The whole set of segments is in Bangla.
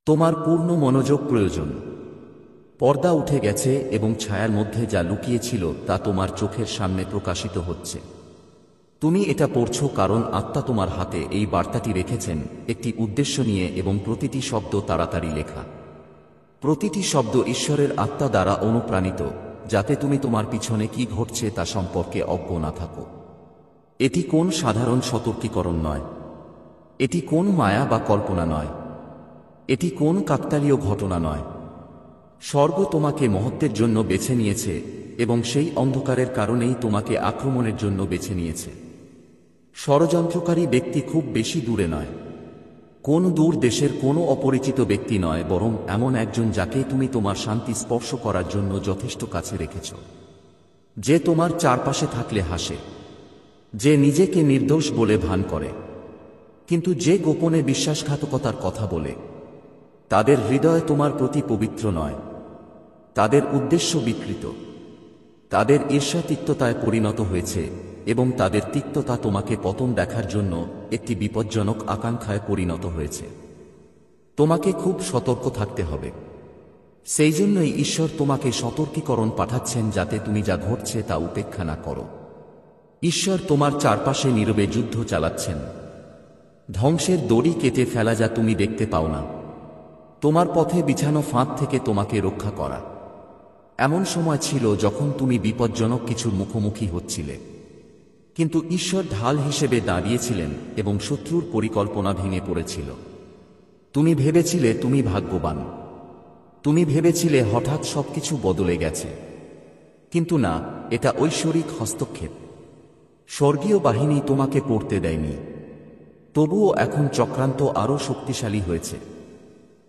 তোমার পূর্ণ মনোযোগ প্রয়োজন। পর্দা উঠে গেছে এবং ছায়ার মধ্যে যা লুকিয়েছিল তা তোমার চোখের সামনে প্রকাশিত হচ্ছে। তুমি এটা পড়ছ কারণ আত্মা তোমার হাতে এই বার্তাটি রেখেছেন একটি উদ্দেশ্য নিয়ে, এবং প্রতিটি শব্দ তাড়াতাড়ি লেখা। প্রতিটি শব্দ ঈশ্বরের আত্মা দ্বারা অনুপ্রাণিত, যাতে তুমি তোমার পিছনে কি ঘটছে তা সম্পর্কে অজ্ঞ না থাকো। এটি কোন সাধারণ সতর্কীকরণ নয়। এটি কোন মায়া বা কল্পনা নয়। এটি কোন কাকতালীয় ঘটনা নয়। স্বর্গ তোমাকে মহত্বের জন্য বেছে নিয়েছে, এবং সেই অন্ধকারের কারণেই তোমাকে আক্রমণের জন্য বেছে নিয়েছে। ষড়যন্ত্রকারী ব্যক্তি খুব বেশি দূরে নয়। কোন দূর দেশের কোনো অপরিচিত ব্যক্তি নয়, বরং এমন একজন যাকে তুমি তোমার শান্তি স্পর্শ করার জন্য যথেষ্ট কাছে রেখেছ। যে তোমার চারপাশে থাকলে হাসে, যে নিজেকে নির্দোষ বলে ভান করে, কিন্তু যে গোপনে বিশ্বাসঘাতকতার কথা বলে। তাদের হৃদয় তোমার প্রতি পবিত্র নয়। তাদের উদ্দেশ্য বিকৃত। তাদের ঈর্ষা তিক্ততায় পরিণত হয়েছে, এবং তাদের তিক্ততা তোমাকে পতন দেখার জন্য একটি বিপজ্জনক আকাঙ্ক্ষায় পরিণত হয়েছে। তোমাকে খুব সতর্ক থাকতে হবে। সেই জন্যই ঈশ্বর তোমাকে সতর্কীকরণ পাঠাচ্ছেন, যাতে তুমি যা ঘটছে তা উপেক্ষা না করো। ঈশ্বর তোমার চারপাশে নীরবে যুদ্ধ চালাচ্ছেন। ধ্বংসের দড়ি কেটে ফেলা যা তুমি দেখতে পাও না। তোমার পথে বিছানো ফাঁদ থেকে তোমাকে রক্ষা করা। এমন সময় ছিল যখন তুমি বিপজ্জনক কিছুর মুখোমুখি হচ্ছিলে, কিন্তু ঈশ্বর ঢাল হিসেবে দাঁড়িয়েছিলেন এবং শত্রুর পরিকল্পনা ভেঙে পড়েছিল। তুমি ভেবেছিলে তুমি ভাগ্যবান। তুমি ভেবেছিলে হঠাৎ সবকিছু বদলে গেছে, কিন্তু না, এটা ঐশ্বরিক হস্তক্ষেপ। স্বর্গীয় বাহিনী তোমাকে পড়তে দেয়নি। তবুও এখন চক্রান্ত আরও শক্তিশালী হয়েছে।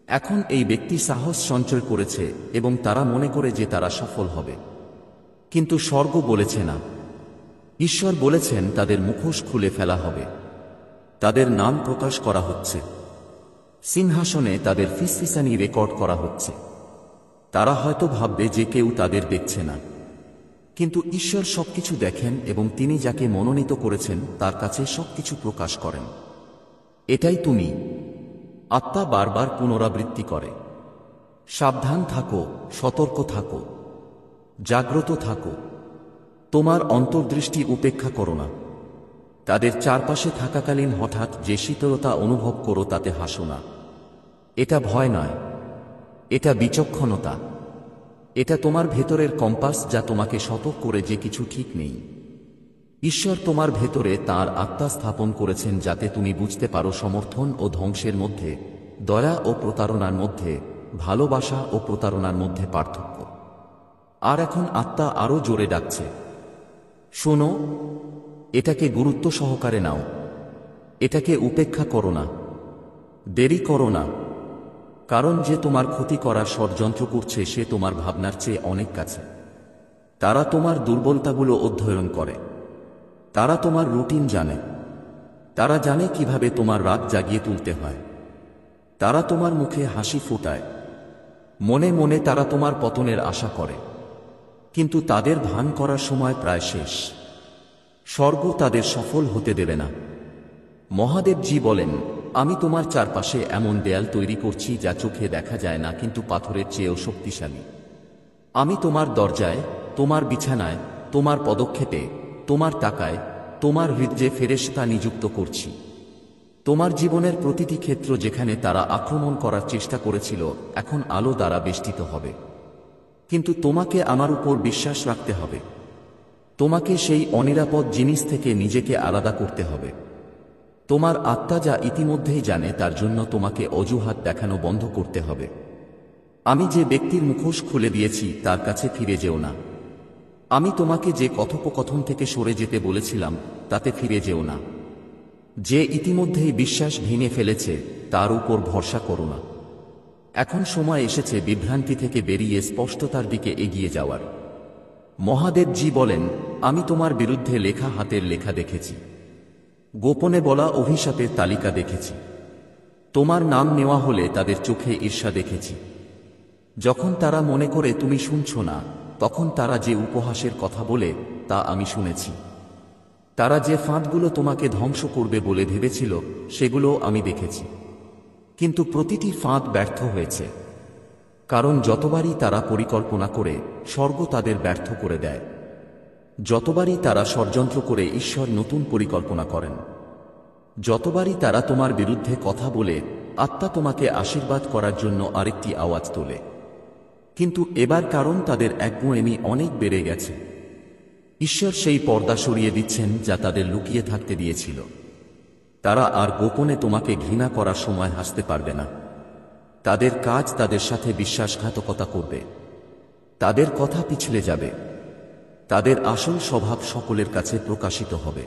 এখন এই ব্যক্তি সাহস সঞ্চয় করেছে এবং তারা মনে করে যে তারা সফল হবে, কিন্তু স্বর্গ বলেছে না। ঈশ্বর বলেছেন তাদের মুখোশ খুলে ফেলা হবে। তাদের নাম প্রকাশ করা হচ্ছে। সিংহাসনে তাদের ফিসফিসানি রেকর্ড করা হচ্ছে। তারা হয়তো ভাববে যে কেউ তাদের দেখছে না, কিন্তু ঈশ্বর সবকিছু দেখেন এবং তিনি যাকে মনোনীত করেছেন তার কাছে সবকিছু প্রকাশ করেন। এটাই তুমি। আত্মা বারবার পুনরাবৃত্তি করে, সাবধান থাকো, সতর্ক থাকো, জাগ্রত থাকো। তোমার অন্তর্দৃষ্টি উপেক্ষা করো না। তাদের চারপাশে থাকাকালীন হঠাৎ যে শীতলতা অনুভব করো তাতে হাসো না। এটা ভয় নয়, এটা বিচক্ষণতা। এটা তোমার ভেতরের কম্পাস যা তোমাকে সতর্ক করে যে কিছু ঠিক নেই। ঈশ্বর তোমার ভেতরে তাঁর আত্মা স্থাপন করেছেন যাতে তুমি বুঝতে পারো সমর্থন ও ধ্বংসের মধ্যে, দয়া ও প্রতারণার মধ্যে, ভালোবাসা ও প্রতারণার মধ্যে পার্থক্য। আর এখন আত্মা আরও জোরে ডাকছে, শোনো, এটাকে গুরুত্ব সহকারে নাও। এটাকে উপেক্ষা করো না, দেরি করো না। কারণ যে তোমার ক্ষতি করার ষড়যন্ত্র করছে সে তোমার ভাবনার চেয়ে অনেক কাছে। তারা তোমার দুর্বলতাগুলো অধ্যয়ন করে। তারা তোমার রুটিন জানে। তারা জানে কিভাবে তোমার রাত জাগিয়ে তুলতে হয়। তারা তোমার মুখে হাসি ফোটায়। মনে মনে তারা তোমার পতনের আশা করে, কিন্তু তাদের ভান করার সময় প্রায় শেষ। স্বর্গ তাদের সফল হতে দেবে না। মহাদেবজি বলেন, আমি তোমার চারপাশে এমন দেয়াল তৈরি করছি যা চোখে দেখা যায় না, কিন্তু পাথরের চেয়েও শক্তিশালী। আমি তোমার দরজায়, তোমার বিছানায়, তোমার পদক্ষেপে, তোমার টাকায়, তোমার হৃদয়ে ফেরেশতা নিযুক্ত করছি। তোমার জীবনের প্রতিটি ক্ষেত্র যেখানে তারা আক্রমণ করার চেষ্টা করেছিল এখন আলো দ্বারা বেষ্টিত হবে। কিন্তু তোমাকে আমার উপর বিশ্বাস রাখতে হবে। তোমাকে সেই অনিরাপদ জিনিস থেকে নিজেকে আলাদা করতে হবে। তোমার আত্মা যা ইতিমধ্যেই জানে তার জন্য তোমাকে অজুহাত দেখানো বন্ধ করতে হবে। আমি যে ব্যক্তির মুখোশ খুলে দিয়েছি তার কাছে ফিরে যেও না। আমি তোমাকে যে কথোপকথন থেকে সরে যেতে বলেছিলাম তাতে ফিরে যেও না। যে ইতিমধ্যেই বিশ্বাস ভেঙে ফেলেছে তার উপর ভরসা করো না। এখন সময় এসেছে বিভ্রান্তি থেকে বেরিয়ে স্পষ্টতার দিকে এগিয়ে যাওয়ার। মহাদেবজি বলেন, আমি তোমার বিরুদ্ধে লেখা হাতের লেখা দেখেছি। গোপনে বলা অভিশাপের তালিকা দেখেছি। তোমার নাম নেওয়া হলে তাদের চোখে ঈর্ষা দেখেছি। যখন তারা মনে করে তুমি শুনছ না, তখন তারা যে উপহাসের কথা বলে তা আমি শুনেছি। তারা যে ফাঁদগুলো তোমাকে ধ্বংস করবে বলে ভেবেছিল সেগুলো আমি দেখেছি। কিন্তু প্রতিটি ফাঁদ ব্যর্থ হয়েছে, কারণ যতবারই তারা পরিকল্পনা করে স্বর্গ তাদের ব্যর্থ করে দেয়। যতবারই তারা ষড়যন্ত্র করে ঈশ্বর নতুন পরিকল্পনা করেন। যতবারই তারা তোমার বিরুদ্ধে কথা বলে আত্মা তোমাকে আশীর্বাদ করার জন্য আরেকটি আওয়াজ তোলে। কিন্তু এবার কারণ তাদের একগুঁয়েমি অনেক বেড়ে গেছে, ঈশ্বর সেই পর্দা সরিয়ে দিচ্ছেন যা তাদের লুকিয়ে থাকতে দিয়েছিল। তারা আর গোপনে তোমাকে ঘৃণা করার সময় হাসতে পারবে না। তাদের কাজ তাদের সাথে বিশ্বাসঘাতকতা করবে, তাদের কথা পিছলে যাবে, তাদের আসল স্বভাব সকলের কাছে প্রকাশিত হবে।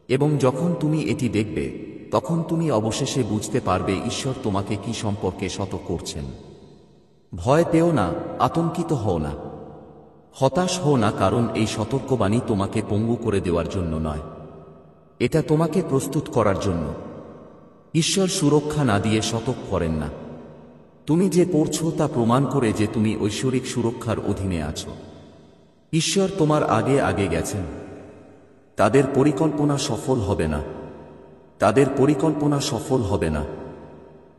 এবং যখন তুমি এটি দেখবে, তখন তুমি অবশেষে বুঝতে পারবে ঈশ্বর তোমাকে কি সম্পর্কে সতর্ক করছেন। ভয় পেও না, আতঙ্কিত হও না, হতাশ হও না, কারণ এই সতর্কবাণী তোমাকে পঙ্গু করে দেওয়ার জন্য নয়, এটা তোমাকে প্রস্তুত করার জন্য। ঈশ্বর সুরক্ষা না দিয়ে সতর্ক করেন না। তুমি যে পড়ছ তা প্রমাণ করে যে তুমি ঐশ্বরিক সুরক্ষার অধীনে আছো। ঈশ্বর তোমার আগে আগে গেছেন। তাদের পরিকল্পনা সফল হবে না, তাদের পরিকল্পনা সফল হবে না।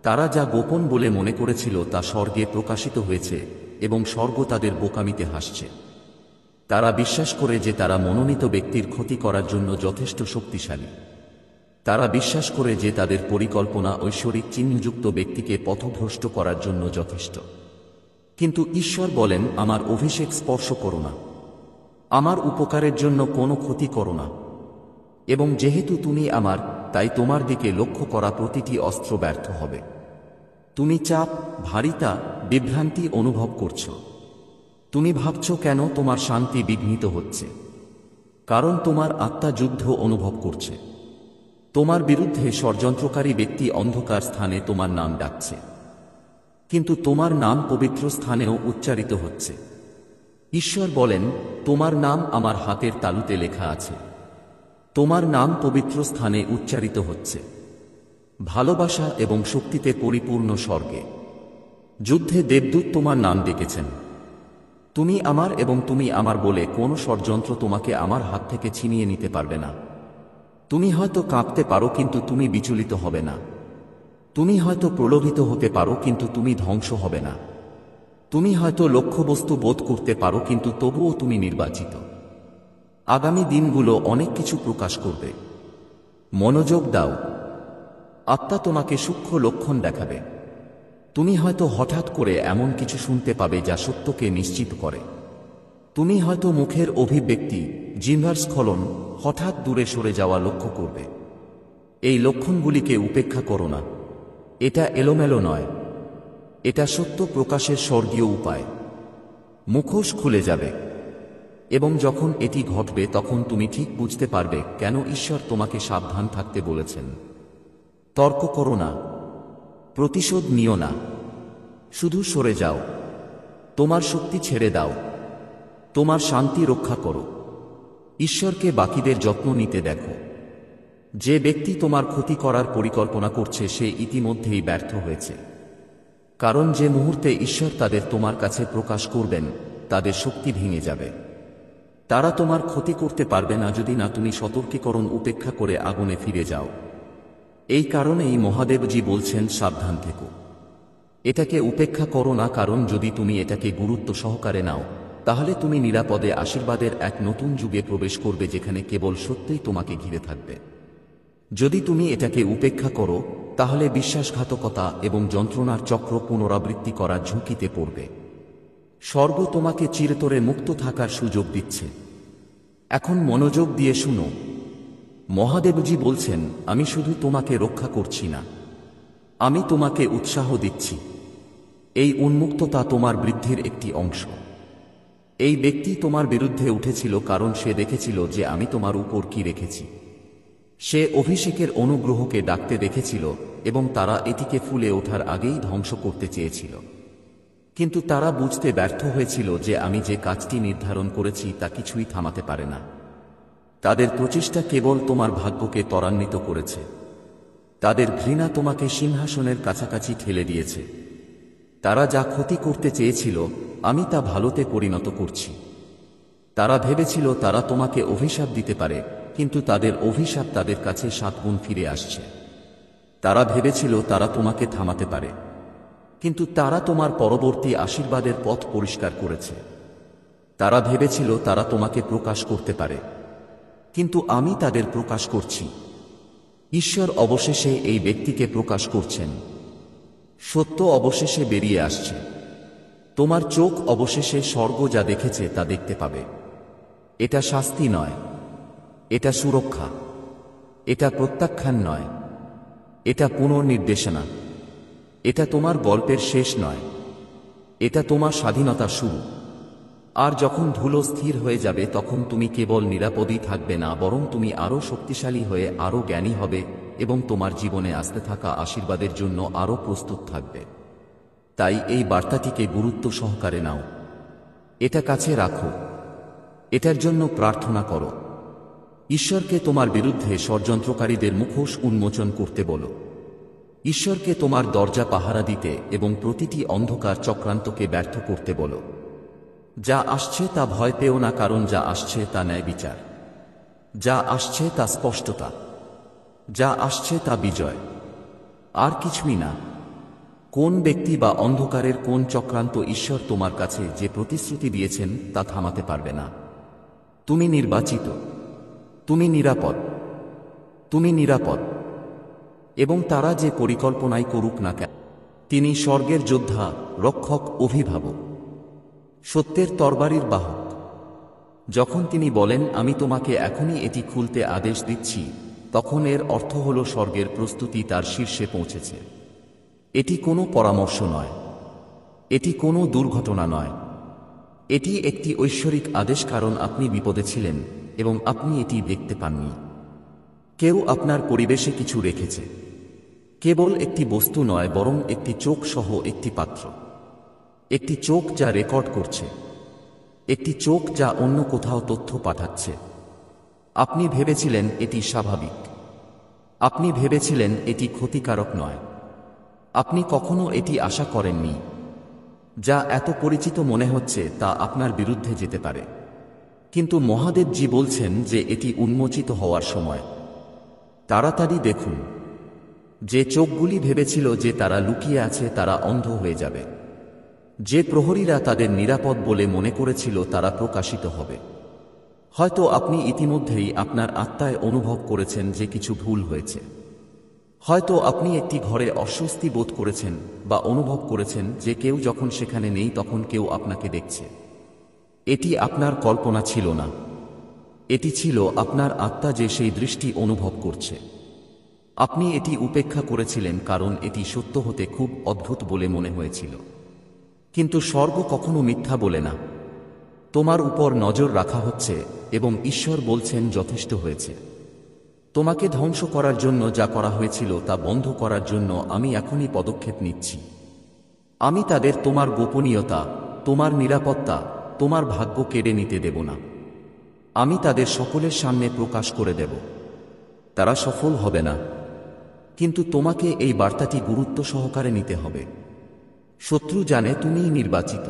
তারা যা গোপন বলে মনে করেছিল তা স্বর্গে প্রকাশিত হয়েছে এবং স্বর্গ তাদের বোকামিতে হাসছে। তারা বিশ্বাস করে যে তারা মনোনীত ব্যক্তির ক্ষতি করার জন্য যথেষ্ট শক্তিশালী। তারা বিশ্বাস করে যে তাদের পরিকল্পনা ঐশ্বরিক চিহ্নযুক্ত ব্যক্তিকে পথভ্রষ্ট করার জন্য যথেষ্ট। কিন্তু ঈশ্বর বলেন, আমার অভিষেক স্পর্শ করো না, আমার উপকারের জন্য কোনো ক্ষতি করো না। এবং যেহেতু তুমি আমার, তাই তোমার দিকে লক্ষ্য করা প্রতিটি অস্ত্র ব্যর্থ হবে। তুমি চাপ, ভারিতা, বিভ্রান্তি অনুভব করছো। তুমি ভাবছো কেন তোমার শান্তি বিঘ্নিত হচ্ছে, কারণ তোমার আত্মা যুদ্ধ অনুভব করছে। তোমার বিরুদ্ধে ষড়যন্ত্রকারী ব্যক্তি অন্ধকার স্থানে তোমার নাম ডাকছে, কিন্তু তোমার নাম পবিত্র স্থানেও উচ্চারিত হচ্ছে। ঈশ্বর বলেন, তোমার নাম আমার হাতের তালুতে লেখা আছে, তোমার নাম পবিত্র স্থানে উচ্চারিত হচ্ছে। ভালোবাসা এবং শক্তিতে পরিপূর্ণ স্বর্গে যুদ্ধে দেবদূত তোমার নাম ডেকেছেন। তুমি আমার এবং তুমি আমার বলে কোনো ষড়যন্ত্র তোমাকে আমার হাত থেকে ছিনিয়ে নিতে পারবে না। তুমি হয়তো কাঁপতে পারো, কিন্তু তুমি বিচলিত হবে না। তুমি হয়তো প্রলোভিত হতে পারো, কিন্তু তুমি ধ্বংস হবে না। তুমি হয়তো লক্ষ্যবস্তু বোধ করতে পারো, কিন্তু তবুও তুমি নির্বাচিত। আগামী দিনগুলো অনেক কিছু প্রকাশ করবে। মনোযোগ দাও, আত্মা তোমাকে সূক্ষ্ম লক্ষণ দেখাবে। তুমি হয়তো হঠাৎ করে এমন কিছু শুনতে পাবে যা সত্যকে নিশ্চিত করে। তুমি হয়তো মুখের অভিব্যক্তি, জিহ্বার স্খলন, হঠাৎ দূরে সরে যাওয়া লক্ষ্য করবে। এই লক্ষণগুলিকে উপেক্ষা করো না। এটা এলোমেলো নয়, এটা সত্য প্রকাশের স্বর্গীয় উপায়। মুখোশ খুলে যাবে, এবং যখন এটি ঘটবে তখন তুমি ঠিক বুঝতে পারবে কেন ঈশ্বর তোমাকে সাবধান থাকতে বলেছেন। তর্ক করো না, প্রতিশোধ নিও না, শুধু সরে যাও। তোমার শক্তি ছেড়ে দাও, তোমার শান্তি রক্ষা করো। ঈশ্বরকে বাকিদের যত্ন নিতে দেখো। যে ব্যক্তি তোমার ক্ষতি করার পরিকল্পনা করছে সে ইতিমধ্যেই ব্যর্থ হয়েছে, কারণ যে মুহূর্তে ঈশ্বর তাদের তোমার কাছে প্রকাশ করবেন তাদের শক্তি ভেঙে যাবে। তারা তোমার ক্ষতি করতে পারবে না যদি না তুমি সতর্কীকরণ উপেক্ষা করে আগুনে ফিরে যাও। এই কারণেই মহাদেবজি বলছেন, সাবধান থেকো, এটাকে উপেক্ষা করো না, কারণ যদি তুমি এটাকে গুরুত্ব সহকারে নাও তাহলে তুমি নিরাপদে আশীর্বাদের এক নতুন যুগে প্রবেশ করবে যেখানে কেবল সত্যই তোমাকে ঘিরে থাকবে। যদি তুমি এটাকে উপেক্ষা করো তাহলে বিশ্বাসঘাতকতা এবং যন্ত্রণার চক্র পুনরাবৃত্তি করার ঝুঁকিতে পড়বে। স্বর্গ তোমাকে চিরতরে মুক্ত থাকার সুযোগ দিচ্ছে। এখন মনোযোগ দিয়ে শুনো। মহাদেবজি বলছেন, আমি শুধু তোমাকে রক্ষা করছি না, আমি তোমাকে উৎসাহ দিচ্ছি। এই উন্মুক্ততা তোমার বৃদ্ধির একটি অংশ। এই ব্যক্তি তোমার বিরুদ্ধে উঠেছিল কারণ সে দেখেছিল যে আমি তোমার উপর কি রেখেছি। সে অভিষেকের অনুগ্রহকে ডাকতে দেখেছিল এবং তারা এটিকে ফুলে ওঠার আগেই ধ্বংস করতে চেয়েছিল। কিন্তু তারা বুঝতে ব্যর্থ হয়েছিল যে আমি যে কাজটি নির্ধারণ করেছি তা কিছুই থামাতে পারে না। তাদের প্রচেষ্টা কেবল তোমার ভাগ্যকে ত্বরান্বিত করেছে। তাদের ঘৃণা তোমাকে সিংহাসনের কাছাকাছি ঠেলে দিয়েছে। তারা যা ক্ষতি করতে চেয়েছিল আমি তা ভালোতে পরিণত করছি। তারা ভেবেছিল তারা তোমাকে অভিশাপ দিতে পারে, কিন্তু তাদের অভিশাপ তাদের কাছে 7 গুণ ফিরে আসছে। তারা ভেবেছিল তারা তোমাকে থামাতে পারে, কিন্তু তারা তোমার পরবর্তী আশীর্বাদের পথ পরিষ্কার করেছে। তারা ভেবেছিল তারা তোমাকে প্রকাশ করতে পারে, কিন্তু আমি তাদের প্রকাশ করছি। ঈশ্বর অবশেষে এই ব্যক্তিকে প্রকাশ করছেন। সত্য অবশেষে বেরিয়ে আসছে। তোমার চোখ অবশেষে স্বর্গ যা দেখেছে তা দেখতে পাবে। এটা শাস্তি নয়, এটা সুরক্ষা। এটা প্রত্যাখ্যান নয়, এটা পুনর্নির্দেশনা। এটা তোমার গল্পের শেষ নয়, এটা তোমার স্বাধীনতার শুরু। আর যখন ধুলো স্থির হয়ে যাবে তখন তুমি কেবল নিরাপদই থাকবে না, বরং তুমি আরও শক্তিশালী হয়ে আরও জ্ঞানী হবে এবং তোমার জীবনে আসতে থাকা আশীর্বাদের জন্য আরও প্রস্তুত থাকবে। তাই এই বার্তাটিকে গুরুত্ব সহকারে নাও। এটা কাছে রাখো। এটার জন্য প্রার্থনা করো। ঈশ্বরকে তোমার বিরুদ্ধে ষড়যন্ত্রকারীদের মুখোশ উন্মোচন করতে বলো। ঈশ্বরকে তোমার দরজা পাহারা দিতে এবং প্রতিটি অন্ধকার চক্রান্তকে ব্যর্থ করতে বলো। যা আসছে তা ভয় পেও না, কারণ যা আসছে তা ন্যায় বিচার। যা আসছে তা স্পষ্টতা। যা আসছে তা বিজয়, আর কিছুই না। কোন ব্যক্তি বা অন্ধকারের কোন চক্রান্ত ঈশ্বর তোমার কাছে যে প্রতিশ্রুতি দিয়েছেন তা থামাতে পারবে না। তুমি নির্বাচিত, তুমি নিরাপদ, তুমি নিরাপদ। এবং তারা যে পরিকল্পনাই করুক না কেন, তিনি স্বর্গের যোদ্ধা, রক্ষক, অভিভাবক, সত্যের তরবারির বাহক। যখন তিনি বলেন আমি তোমাকে এখনই এটি খুলতে আদেশ দিচ্ছি, তখন এর অর্থ হল স্বর্গের প্রস্তুতি তার শীর্ষে পৌঁছেছে। এটি কোনো পরামর্শ নয়, এটি কোনো দুর্ঘটনা নয়, এটি একটি ঐশ্বরিক আদেশ, কারণ আপনি বিপদে ছিলেন এবং আপনি এটি দেখতে পাননি। কেউ আপনার পরিবেশে কিছু রেখেছে, কেবল একটি বস্তু নয়, বরং একটি চোখ সহ একটি পাত্র। একটি চোখ যা রেকর্ড করছে, একটি চোখ যা অন্য কোথাও তথ্য পাঠাচ্ছে। আপনি ভেবেছিলেন এটি স্বাভাবিক, আপনি ভেবেছিলেন এটি ক্ষতিকারক নয়, আপনি কখনো এটি আশা করেননি। যা এত পরিচিত মনে হচ্ছে তা আপনার বিরুদ্ধে যেতে পারে, কিন্তু মহাদেবজি বলছেন যে এটি উন্মোচিত হওয়ার সময়। তাড়াতাড়ি দেখুন। যে চোখগুলি ভেবেছিল যে তারা লুকিয়ে আছে তারা অন্ধ হয়ে যাবে। যে প্রহরীরা তাদের নিরাপদ বলে মনে করেছিল তারা প্রকাশিত হবে। হয়তো আপনি ইতিমধ্যেই আপনার আত্মায় অনুভব করেছেন যে কিছু ভুল হয়েছে। হয়তো আপনি একটি ঘরে অস্বস্তি বোধ করেছেন বা অনুভব করেছেন যে কেউ যখন সেখানে নেই তখন কেউ আপনাকে দেখছে। এটি আপনার কল্পনা ছিল না, এটি ছিল আপনার আত্মা যে সেই দৃষ্টি অনুভব করছে। আপনি এটি উপেক্ষা করেছিলেন কারণ এটি সত্য হতে খুব অদ্ভুত বলে মনে হয়েছিল। কিন্তু স্বর্গ কখনো মিথ্যা বলে না। তোমার উপর নজর রাখা হচ্ছে এবং ঈশ্বর বলছেন যথেষ্ট হয়েছে। তোমাকে ধ্বংস করার জন্য যা করা হয়েছিল তা বন্ধ করার জন্য আমি এখনই পদক্ষেপ নিচ্ছি। আমি তাদের তোমার গোপনীয়তা, তোমার নিরাপত্তা, তোমার ভাগ্য কেড়ে নিতে দেব না। আমি তাদের সকলের সামনে প্রকাশ করে দেব। তারা সফল হবে না, কিন্তু তোমাকে এই বার্তাটি গুরুত্ব সহকারে নিতে হবে। শত্রু জানে তুমিই নির্বাচিত।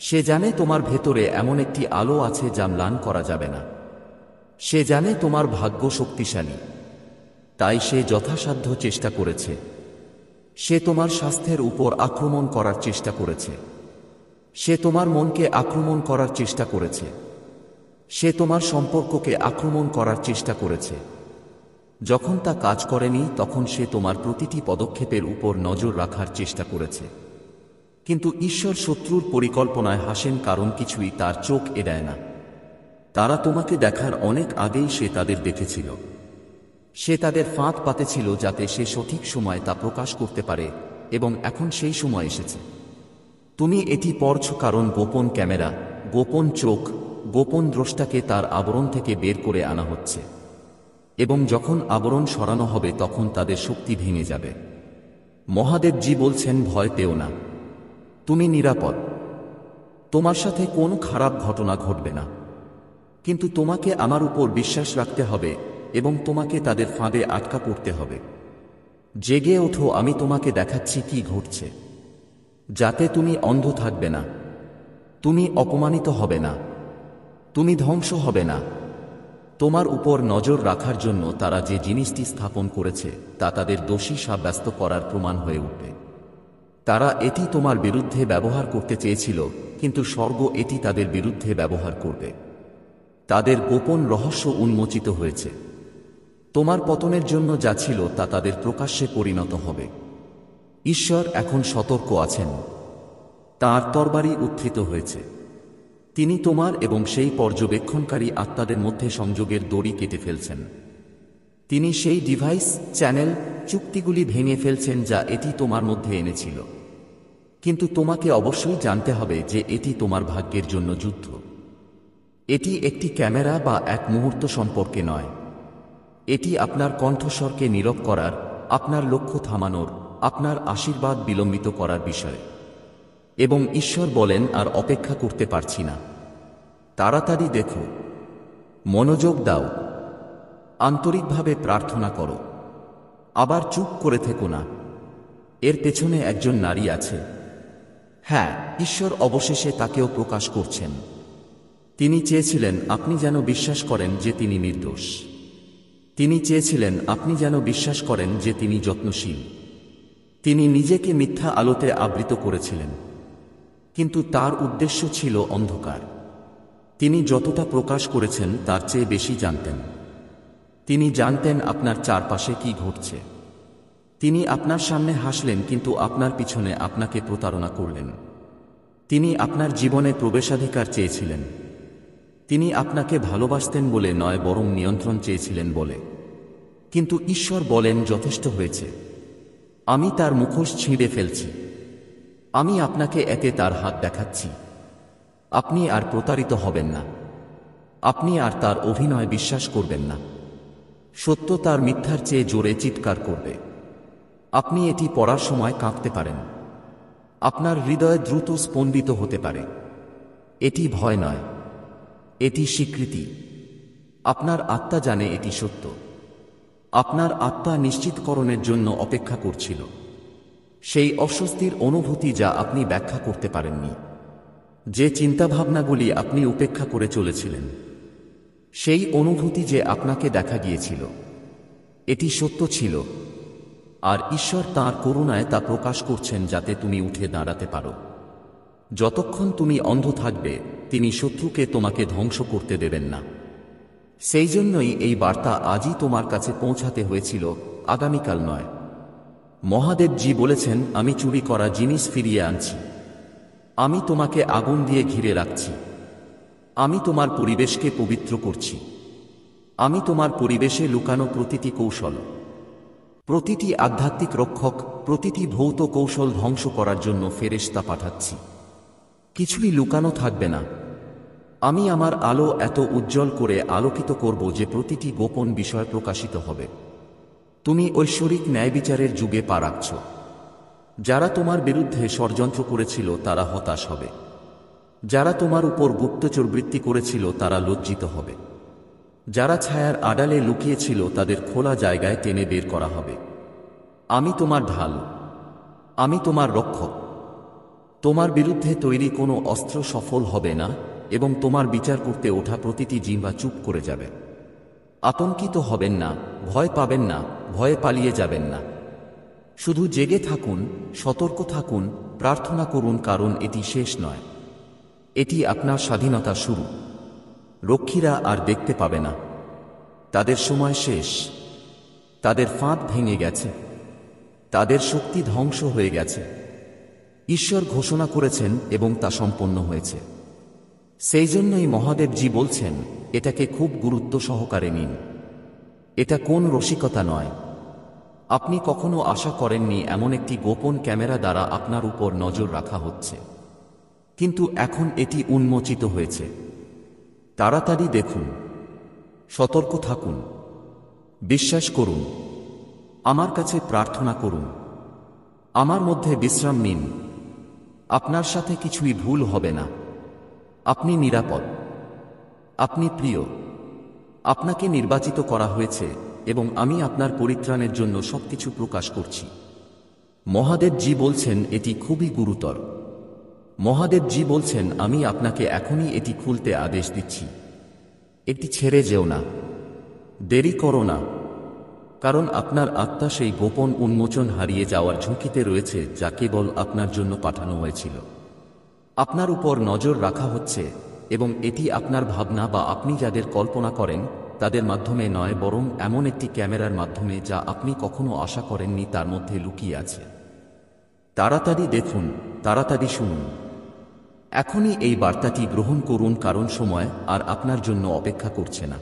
সে জানে তোমার ভেতরে এমন একটি আলো আছে যা ম্লান করা যাবে না। সে জানে তোমার ভাগ্য শক্তিশালী, তাই সে যথাসাধ্য চেষ্টা করেছে। সে তোমার স্বাস্থ্যের উপর আক্রমণ করার চেষ্টা করেছে। সে তোমার মনকে আক্রমণ করার চেষ্টা করেছে। সে তোমার সম্পর্ককে আক্রমণ করার চেষ্টা করেছে। যখন তা কাজ করেনি তখন সে তোমার প্রতিটি পদক্ষেপের উপর নজর রাখার চেষ্টা করেছে। কিন্তু ঈশ্বর শত্রুর পরিকল্পনায় হাসেন, কারণ কিছুই তার চোখ এড়ায় না। তারা তোমাকে দেখার অনেক আগেই সে তাদের দেখেছিল। সে তাদের ফাঁদ পাতেছিল যাতে সে সঠিক সময় তা প্রকাশ করতে পারে, এবং এখন সেই সময় এসেছে। তুমি এটি পড়ছ কারণ গোপন ক্যামেরা, গোপন চোখ, গোপন দ্রষ্টাকে তার আবরণ থেকে বের করে আনা হচ্ছে। এবং যখন আবরণ সরানো হবে তখন তাদের শক্তি ভেঙে যাবে। মহাদেবজি বলছেন ভয় পেও না, তুমি নিরাপদ। তোমার সাথে কোনো খারাপ ঘটনা ঘটবে না, কিন্তু তোমাকে আমার উপর বিশ্বাস রাখতে হবে এবং তোমাকে তাদের ফাঁদে আটকা পড়তে হবে। জেগে ওঠো, আমি তোমাকে দেখাচ্ছি কি ঘটছে, যাতে তুমি অন্ধ থাকবে না, তুমি অপমানিত হবে না, তুমি ধ্বংস হবে না, তোমার উপর নজর রাখার জন্য তারা যে জিনিসটি স্থাপন করেছে তা তাদের দোষী সাব্যস্ত করার প্রমাণ হয়ে উঠবে। তারা এটি তোমার বিরুদ্ধে ব্যবহার করতে চেয়েছিল, কিন্তু স্বর্গ এটি তাদের বিরুদ্ধে ব্যবহার করবে। তাদের গোপন রহস্য উন্মোচিত হয়েছে। তোমার পতনের জন্য যা ছিল তা তাদের প্রকাশ্যে পরিণত হবে। ঈশ্বর এখন সতর্ক আছেন। তাঁর তরবারি উত্থিত হয়েছে। তিনি তোমার এবং সেই পর্যবেক্ষণকারী আত্মাদের মধ্যে সংযোগের দড়ি কেটে ফেলছেন। তিনি সেই ডিভাইস, চ্যানেল, চুক্তিগুলি ভেঙে ফেলছেন যা এটি তোমার মধ্যে এনেছিল। কিন্তু তোমাকে অবশ্যই জানতে হবে যে এটি তোমার ভাগ্যের জন্য যুদ্ধ। এটি একটি ক্যামেরা বা এক মুহূর্ত সম্পর্কে নয়। এটি আপনার কণ্ঠস্বরকে নীরব করার, আপনার লক্ষ্য থামানোর, আপনার আশীর্বাদ বিলম্বিত করার বিষয়। এবং ঈশ্বর বলেন, আর অপেক্ষা করতে পারছি না। তাড়াতাড়ি দেখো, মনোযোগ দাও, আন্তরিকভাবে প্রার্থনা করো। আবার চুপ করে থেকো না। এর পেছনে একজন নারী আছে। হ্যাঁ, ঈশ্বর অবশেষে তাকেও প্রকাশ করছেন। তিনি চেয়েছিলেন আপনি যেন বিশ্বাস করেন যে তিনি নির্দোষ। তিনি চেয়েছিলেন আপনি যেন বিশ্বাস করেন যে তিনি যত্নশীল। তিনি নিজেকে মিথ্যা আলোতে আবৃত করেছিলেন, কিন্তু তার উদ্দেশ্য ছিল অন্ধকার। তিনি যতটা প্রকাশ করেছেন তার চেয়ে বেশি জানতেন। তিনি জানতেন আপনার চারপাশে কি ঘটছে। তিনি আপনার সামনে হাসলেন, কিন্তু আপনার পিছনে আপনাকে প্রতারণা করলেন। তিনি আপনার জীবনে প্রবেশাধিকার চেয়েছিলেন। তিনি আপনাকে ভালোবাসতেন বলে নয়, বরং নিয়ন্ত্রণ চেয়েছিলেন বলে। কিন্তু ঈশ্বর বলেন, যথেষ্ট হয়েছে। আমি তার মুখোশ ছিঁড়ে ফেলছি। আমি আপনাকে এতে তার হাত দেখাচ্ছি। আপনি আর প্রতারিত হবেন না। আপনি আর তার অভিনয় বিশ্বাস করবেন না। সত্য তার মিথ্যার চেয়ে জোরে চিৎকার করবে। আপনি এটি পড়ার সময় কাঁপতে পারেন। আপনার হৃদয় দ্রুত স্পন্দিত হতে পারে। এটি ভয় নয়, এটি স্বীকৃতি। আপনার আত্মা জানে এটি সত্য। আপনার আত্মা নিশ্চিতকরণের জন্য অপেক্ষা করছিল। সেই অস্বস্তির অনুভূতি যা আপনি ব্যাখ্যা করতে পারেননি, যে চিন্তাভাবনাগুলি আপনি উপেক্ষা করে চলেছিলেন, সেই অনুভূতি যে আপনাকে দেখা গিয়েছিল, এটি সত্য ছিল। আর ঈশ্বর তাঁর করুণায় তা প্রকাশ করছেন যাতে তুমি উঠে দাঁড়াতে পারো। যতক্ষণ তুমি অন্ধ থাকবে, তিনি শত্রুকে তোমাকে ধ্বংস করতে দেবেন না। সেই জন্যই এই বার্তা আজই তোমার কাছে পৌঁছাতে হয়েছিল, আগামীকাল নয়। মহাদেবজি বলেছেন, আমি চুরি করা জিনিস ফিরিয়ে আনছি। আমি তোমাকে আগুন দিয়ে ঘিরে রাখছি। আমি তোমার পরিবেশকে পবিত্র করছি। আমি তোমার পরিবেশে লুকানো প্রতিটি কৌশল, প্রতিটি আধ্যাত্মিক রক্ষক, প্রতিটি ভৌত কৌশল ধ্বংস করার জন্য ফেরেশতা পাঠাচ্ছি। কিছুই লুকানো থাকবে না। আমি আমার আলো এত উজ্জ্বল করে আলোকিত করব যে প্রতিটি গোপন বিষয় প্রকাশিত হবে। তুমি ঐশ্বরিক ন্যায়বিচারের যুগে পা রাখছ। যারা তোমার বিরুদ্ধে ষড়যন্ত্র করেছিল তারা হতাশ হবে। যারা তোমার উপর গুপ্তচরবৃত্তি করেছিল তারা লজ্জিত হবে। যারা ছায়ার আড়ালে লুকিয়েছিল তাদের খোলা জায়গায় টেনে বের করা হবে। আমি তোমার ঢাল, আমি তোমার রক্ষক। তোমার বিরুদ্ধে তৈরি কোনো অস্ত্র সফল হবে না, এবং তোমার বিচার করতে ওঠা প্রতিটি জিহ্বা চুপ করে যাবে। আতঙ্কিত হবেন না, ভয় পাবেন না, ভয়ে পালিয়ে যাবেন না। শুধু জেগে থাকুন, সতর্ক থাকুন, প্রার্থনা করুন, কারণ এটি শেষ নয়। এটি আপনার স্বাধীনতা শুরু। রক্ষীরা আর দেখতে পাবে না। তাদের সময় শেষ। তাদের ফাঁদ ভেঙে গেছে। তাদের শক্তি ধ্বংস হয়ে গেছে। ঈশ্বর ঘোষণা করেছেন এবং তা সম্পন্ন হয়েছে। সেই জন্যই মহাদেবজি বলছেন, এটাকে খুব গুরুত্ব সহকারে নিন। এটা কোন রসিকতা নয়। আপনি কখনো আশা করেননি এমন একটি গোপন ক্যামেরা দ্বারা আপনার উপর নজর রাখা হচ্ছে, কিন্তু এখন এটি উন্মোচিত হয়েছে। তাড়াতাড়ি দেখুন, সতর্ক থাকুন, বিশ্বাস করুন, আমার কাছে প্রার্থনা করুন, আমার মধ্যে বিশ্রাম নিন। আপনার সাথে কিছুই ভুল হবে না। আপনি নিরাপদ, আপনি প্রিয়, আপনাকে নির্বাচিত করা হয়েছে, এবং আমি আপনার পরিত্রাণের জন্য সবকিছু প্রকাশ করছি। মহাদেবজি বলছেন এটি খুবই গুরুতর। মহাদেবজি বলছেন আমি আপনাকে এখনই এটি খুলতে আদেশ দিচ্ছি। এটি ছেড়ে যেও না। দেরি করো না, কারণ আপনার আত্মা সেই গোপন উন্মোচন হারিয়ে যাওয়ার ঝুঁকিতে রয়েছে যা কেবল আপনার জন্য পাঠানো হয়েছিল। আপনার উপর নজর রাখা হচ্ছে, এবং এটি আপনার ভাবনা বা আপনি যাদের কল্পনা করেন তাদের মাধ্যমে নয়, বরং এমন একটি ক্যামেরার মাধ্যমে যা আপনি কখনো আশা করেননি তার মধ্যে লুকিয়ে আছে। তাড়াতাড়ি দেখুন, তাড়াতাড়ি শুনুন। এখনই এই বার্তাটি গ্রহণ করুন, কারণ সময় আর আপনার জন্য অপেক্ষা করছে না।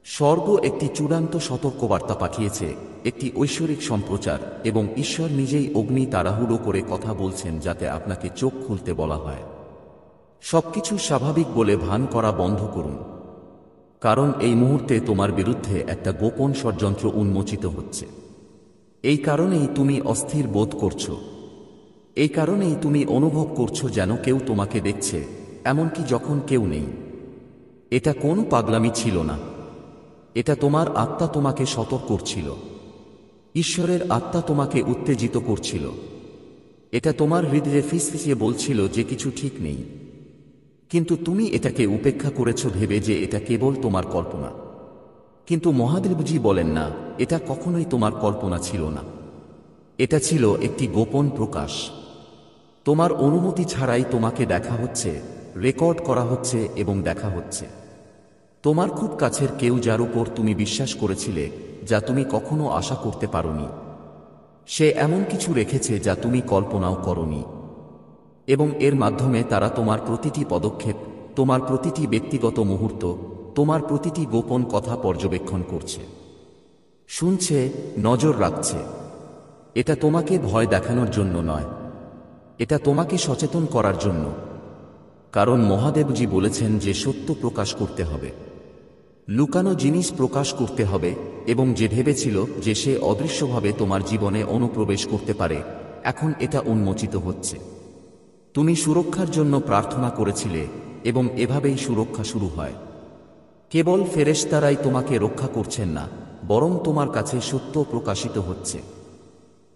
স্বর্গ একটি চূড়ান্ত সতর্কবার্তা পাঠিয়েছে, একটি ঐশ্বরিক সম্প্রচার, এবং ঈশ্বর নিজেই অগ্নি তাড়াহুড়ো করে কথা বলছেন যাতে আপনাকে চোখ খুলতে বলা হয়। সবকিছু স্বাভাবিক বলে ভান করা বন্ধ করুন, কারণ এই মুহূর্তে তোমার বিরুদ্ধে একটা গোপন ষড়যন্ত্র উন্মোচিত হচ্ছে। এই কারণেই তুমি অস্থির বোধ করছো। এই কারণেই তুমি অনুভব করছো যেন কেউ তোমাকে দেখছে, এমনকি যখন কেউ নেই। এটা কোনো পাগলামি ছিল না, এটা তোমার আত্মা তোমাকে সতর্ক করছিল। ঈশ্বরের আত্মা তোমাকে উত্তেজিত করছিল। এটা তোমার হৃদয়ে ফিসফিসিয়ে বলছিল যে কিছু ঠিক নেই, কিন্তু তুমি এটাকে উপেক্ষা করেছ ভেবে যে এটা কেবল তোমার কল্পনা। কিন্তু মহাদেবজি বলেন না, এটা কখনোই তোমার কল্পনা ছিল না। এটা ছিল একটি গোপন প্রকাশ। তোমার অনুমতি ছাড়াই তোমাকে দেখা হচ্ছে, রেকর্ড করা হচ্ছে এবং দেখা হচ্ছে। তোমার খুব কাছের কেউ, যার উপর তুমি বিশ্বাস করেছিলে, যা তুমি কখনো আশা করতে পারোনি, সে এমন কিছু রেখেছে যা তুমি কল্পনাও করনি। এবং এর মাধ্যমে তারা তোমার প্রতিটি পদক্ষেপ, তোমার প্রতিটি ব্যক্তিগত মুহূর্ত, তোমার প্রতিটি গোপন কথা পর্যবেক্ষণ করছে, শুনছে, নজর রাখছে। এটা তোমাকে ভয় দেখানোর জন্য নয়, এটা তোমাকে সচেতন করার জন্য। কারণ মহাদেবজি বলেছেন যে সত্য প্রকাশ করতে হবে, লুকানো জিনিস প্রকাশ করতে হবে, এবং যে ভেবেছিল যে সে অদৃশ্যভাবে তোমার জীবনে অনুপ্রবেশ করতে পারে, এখন এটা উন্মোচিত হচ্ছে। তুমি সুরক্ষার জন্য প্রার্থনা করেছিলে, এবং এভাবেই সুরক্ষা শুরু হয়। কেবল ফেরেশতারাই তোমাকে রক্ষা করছেন না, বরং তোমার কাছে সত্য প্রকাশিত হচ্ছে।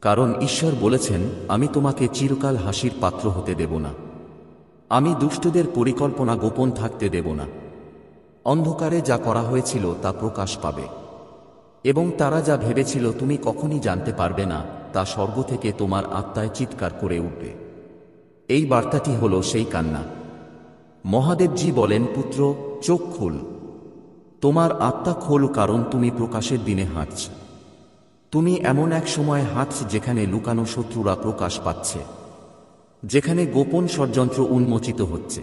কারণ ঈশ্বর বলেছেন, আমি তোমাকে চিরকাল হাসির পাত্র হতে দেব না। আমি দুষ্টদের পরিকল্পনা গোপন থাকতে দেব না। অন্ধকারে যা করা হয়েছিল তা প্রকাশ পাবে, এবং তারা যা ভেবেছিল তুমি কখনই জানতে পারবে না, তা স্বর্গ থেকে তোমার আত্মায় চিৎকার করে উঠবে। এই বার্তাটি হল সেই কান্না। মহাদেবজি বলেন, পুত্র, চোখ খোল, তোমার আত্মা খোল, কারণ তুমি প্রকাশের দিনে হাঁটছ। তুমি এমন এক সময় হাঁটছ যেখানে লুকানো শত্রুরা প্রকাশ পাচ্ছে, যেখানে গোপন ষড়যন্ত্র উন্মোচিত হচ্ছে,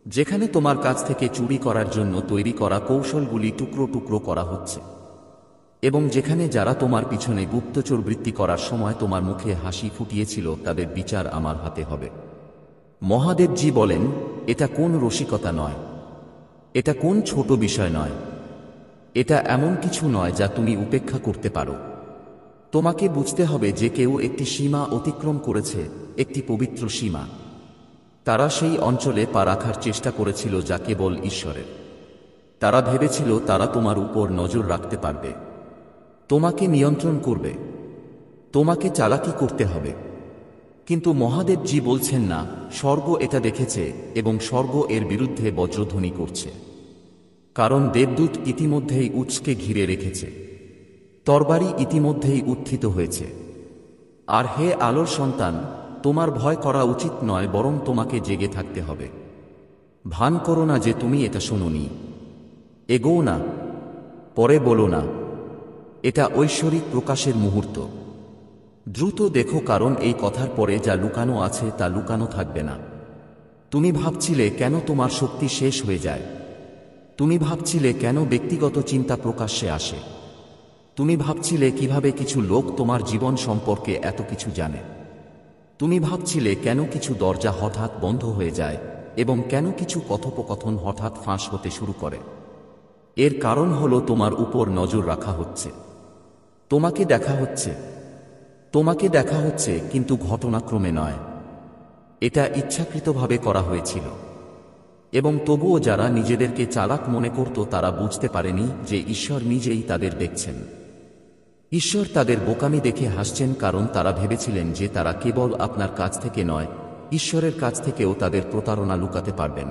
যেখানে তোমার কাছ থেকে চুরি করার জন্য তৈরি করা কৌশলগুলি টুকরো টুকরো করা হচ্ছে, এবং যেখানে যারা তোমার পিছনে গুপ্তচর বৃত্তি করার সময় তোমার মুখে হাসি ফুটিয়েছিল তাদের বিচার আমার হাতে হবে। মহাদেবজি বলেন, এটা কোন রসিকতা নয়, এটা কোন ছোট বিষয় নয়, এটা এমন কিছু নয় যা তুমি উপেক্ষা করতে পারো। তোমাকে বুঝতে হবে যে কেউ একটি সীমা অতিক্রম করেছে, একটি পবিত্র সীমা। তারা সেই অঞ্চলে পা রাখার চেষ্টা করেছিল যা কেবল ঈশ্বরের। তারা ভেবেছিল তারা তোমার উপর নজর রাখতে পারবে, তোমাকে নিয়ন্ত্রণ করবে, তোমাকে চালাকি করতে হবে। কিন্তু মহাদেবজি বলছেন না, স্বর্গ এটা দেখেছে, এবং স্বর্গ এর বিরুদ্ধে বজ্রধ্বনি করছে। কারণ দেবদূত ইতিমধ্যেই উৎসকে ঘিরে রেখেছে, তরবারি ইতিমধ্যেই উত্থিত হয়েছে। আর হে আলোর সন্তান, তোমার ভয় করা উচিত নয়, বরং তোমাকে জেগে থাকতে হবে। ভান করো না যে তুমি এটা শোনোনি। এগোও না, পরে বলো না, এটা ঐশ্বরিক প্রকাশের মুহূর্ত। দ্রুত দেখো, কারণ এই কথার পরে যা লুকানো আছে তা লুকানো থাকবে না। তুমি ভাবছিলে কেন তোমার শক্তি শেষ হয়ে যায়। তুমি ভাবছিলে কেন ব্যক্তিগত চিন্তা প্রকাশ্যে আসে। তুমি ভাবছিলে কিভাবে কিছু লোক তোমার জীবন সম্পর্কে এত কিছু জানে। তুমি ভাবছিলে কেন কিছু দরজা হঠাৎ বন্ধ হয়ে যায়, এবং কেন কিছু কথোপকথন হঠাৎ ফাঁস হতে শুরু করে। এর কারণ হলো তোমার উপর নজর রাখা হচ্ছে, তোমাকে দেখা হচ্ছে, তোমাকে দেখা হচ্ছে, কিন্তু ঘটনাক্রমে নয়। এটা ইচ্ছাকৃতভাবে করা হয়েছিল। এবং তবুও যারা নিজেদেরকে চালাক মনে করত তারা বুঝতে পারেনি যে ঈশ্বর নিজেই তাদের দেখছেন। ঈশ্বর তাদের বোকামি দেখে হাসছেন, কারণ তারা ভেবেছিলেন যে তারা কেবল আপনার কাছ থেকে নয়, ঈশ্বরের কাছ থেকেও তাদের প্রতারণা লুকাতে পারবেন,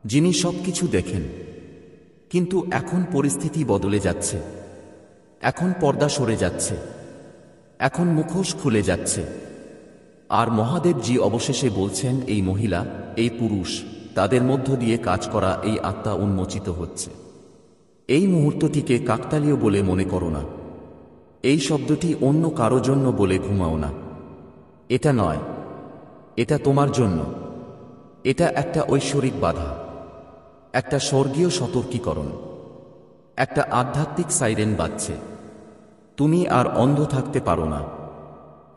যিনি সবকিছু দেখেন। কিন্তু এখন পরিস্থিতি বদলে যাচ্ছে। এখন পর্দা সরে যাচ্ছে। এখন মুখোশ খুলে যাচ্ছে। আর মহাদেবজি অবশেষে বলছেন, এই মহিলা, এই পুরুষ, তাদের মধ্য দিয়ে কাজ করা এই আত্মা উন্মোচিত হচ্ছে। এই মুহূর্তটিকে কাকতালীয় বলে মনে করো না। এই শব্দটি অন্য কারো জন্য বলে ঘুমাও না। এটা নয়, এটা তোমার জন্য। এটা একটা ঐশ্বরিক বাধা, একটা স্বর্গীয় সতর্কীকরণ, একটা আধ্যাত্মিক সাইরেন বাজছে। তুমি আর অন্ধ থাকতে পারো না।